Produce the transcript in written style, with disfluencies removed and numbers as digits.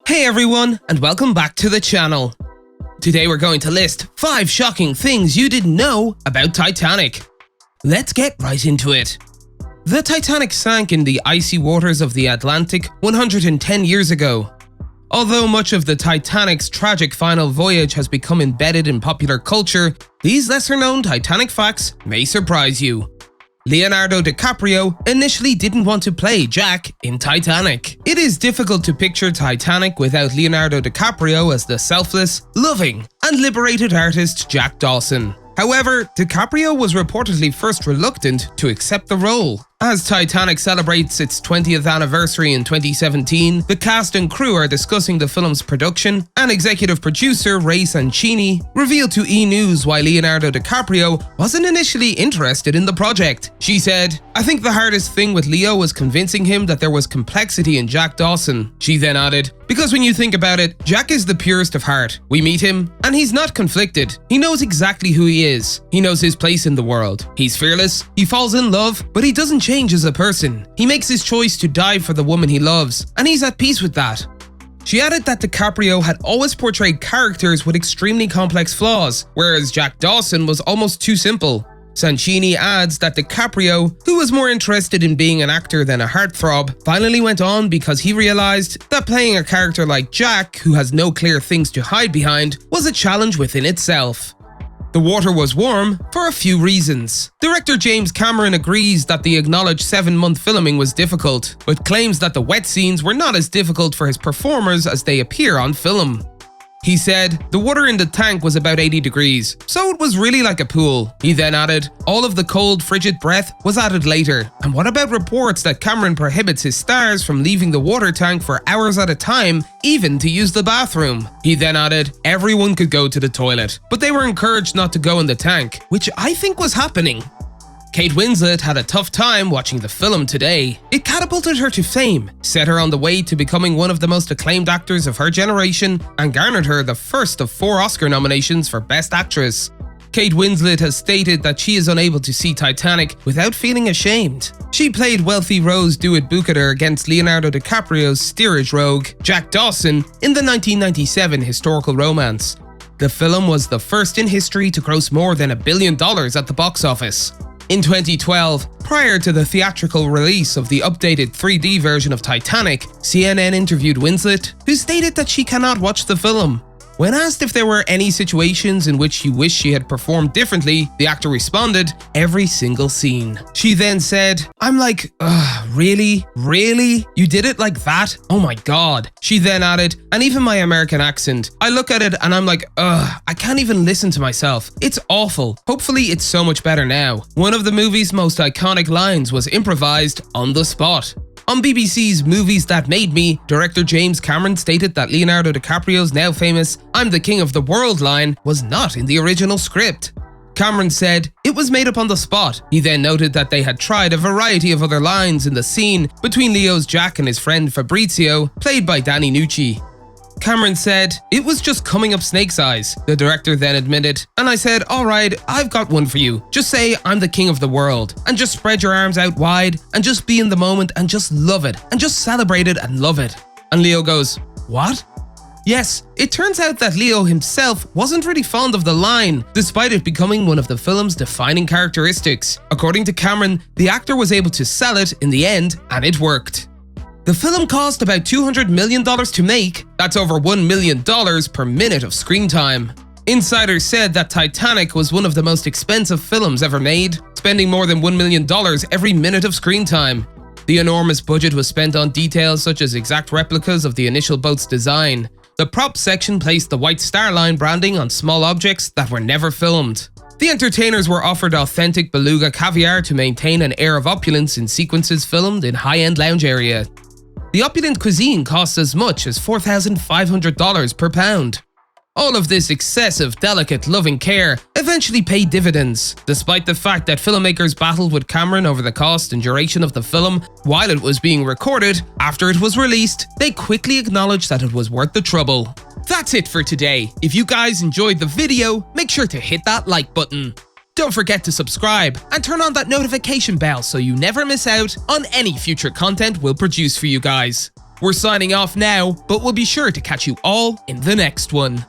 Hey everyone, and welcome back to the channel. Today we're going to list 5 shocking things you didn't know about Titanic. Let's get right into it. The Titanic sank in the icy waters of the Atlantic 110 years ago. Although much of the Titanic's tragic final voyage has become embedded in popular culture, these lesser-known Titanic facts may surprise you. Leonardo DiCaprio initially didn't want to play Jack in Titanic. It is difficult to picture Titanic without Leonardo DiCaprio as the selfless, loving, and liberated artist Jack Dawson. However, DiCaprio was reportedly first reluctant to accept the role. As Titanic celebrates its 20th anniversary in 2017, the cast and crew are discussing the film's production, and executive producer Ray Sancini revealed to E! News why Leonardo DiCaprio wasn't initially interested in the project. She said, "I think the hardest thing with Leo was convincing him that there was complexity in Jack Dawson." She then added, "Because when you think about it, Jack is the purest of heart. We meet him, and he's not conflicted. He knows exactly who he is. He knows his place in the world. He's fearless, he falls in love, but he doesn't change as a person. He makes his choice to die for the woman he loves, and he's at peace with that." She added that DiCaprio had always portrayed characters with extremely complex flaws, whereas Jack Dawson was almost too simple. Sancini adds that DiCaprio, who was more interested in being an actor than a heartthrob, finally went on because he realized that playing a character like Jack, who has no clear things to hide behind, was a challenge within itself. The water was warm for a few reasons. Director James Cameron agrees that the acknowledged 7-month filming was difficult, but claims that the wet scenes were not as difficult for his performers as they appear on film. He said, "The water in the tank was about 80 degrees, so it was really like a pool." He then added, "All of the cold, frigid breath was added later. And what about reports that Cameron prohibits his stars from leaving the water tank for hours at a time, even to use the bathroom?" He then added, "Everyone could go to the toilet, but they were encouraged not to go in the tank," which I think was happening. Kate Winslet had a tough time watching the film today. It catapulted her to fame, set her on the way to becoming one of the most acclaimed actors of her generation, and garnered her the first of 4 Oscar nominations for Best Actress. Kate Winslet has stated that she is unable to see Titanic without feeling ashamed. She played wealthy Rose DeWitt-Bukater against Leonardo DiCaprio's steerage rogue, Jack Dawson, in the 1997 historical romance. The film was the first in history to gross more than $1 billion at the box office. In 2012, prior to the theatrical release of the updated 3D version of Titanic, CNN interviewed Winslet, who stated that she cannot watch the film. When asked if there were any situations in which she wished she had performed differently, the actor responded, "Every single scene." She then said, "I'm like, really? Really? You did it like that? Oh my god." She then added, "And even my American accent, I look at it and I'm like, I can't even listen to myself. It's awful. Hopefully it's so much better now." One of the movie's most iconic lines was improvised on the spot. On BBC's Movies That Made Me, director James Cameron stated that Leonardo DiCaprio's now famous "I'm the king of the world" line was not in the original script. Cameron said, "It was made up on the spot." He then noted that they had tried a variety of other lines in the scene between Leo's Jack and his friend Fabrizio, played by Danny Nucci. Cameron said, "It was just coming up snake's eyes." The director then admitted, "And I said, alright, I've got one for you. Just say I'm the king of the world, and just spread your arms out wide, and just be in the moment, and just love it, and just celebrate it and love it." And Leo goes, "What?" Yes, it turns out that Leo himself wasn't really fond of the line, despite it becoming one of the film's defining characteristics. According to Cameron, the actor was able to sell it in the end, and it worked. The film cost about $200 million to make. That's over $1 million per minute of screen time. Insiders said that Titanic was one of the most expensive films ever made, spending more than $1 million every minute of screen time. The enormous budget was spent on details such as exact replicas of the initial boat's design. The prop section placed the White Star Line branding on small objects that were never filmed. The entertainers were offered authentic beluga caviar to maintain an air of opulence in sequences filmed in high-end lounge area. The opulent cuisine costs as much as $4,500 per pound. All of this excessive, delicate, loving care eventually paid dividends, despite the fact that filmmakers battled with Cameron over the cost and duration of the film while it was being recorded. After it was released, they quickly acknowledged that it was worth the trouble. That's it for today. If you guys enjoyed the video, make sure to hit that like button. Don't forget to subscribe and turn on that notification bell so you never miss out on any future content we'll produce for you guys. We're signing off now, but we'll be sure to catch you all in the next one.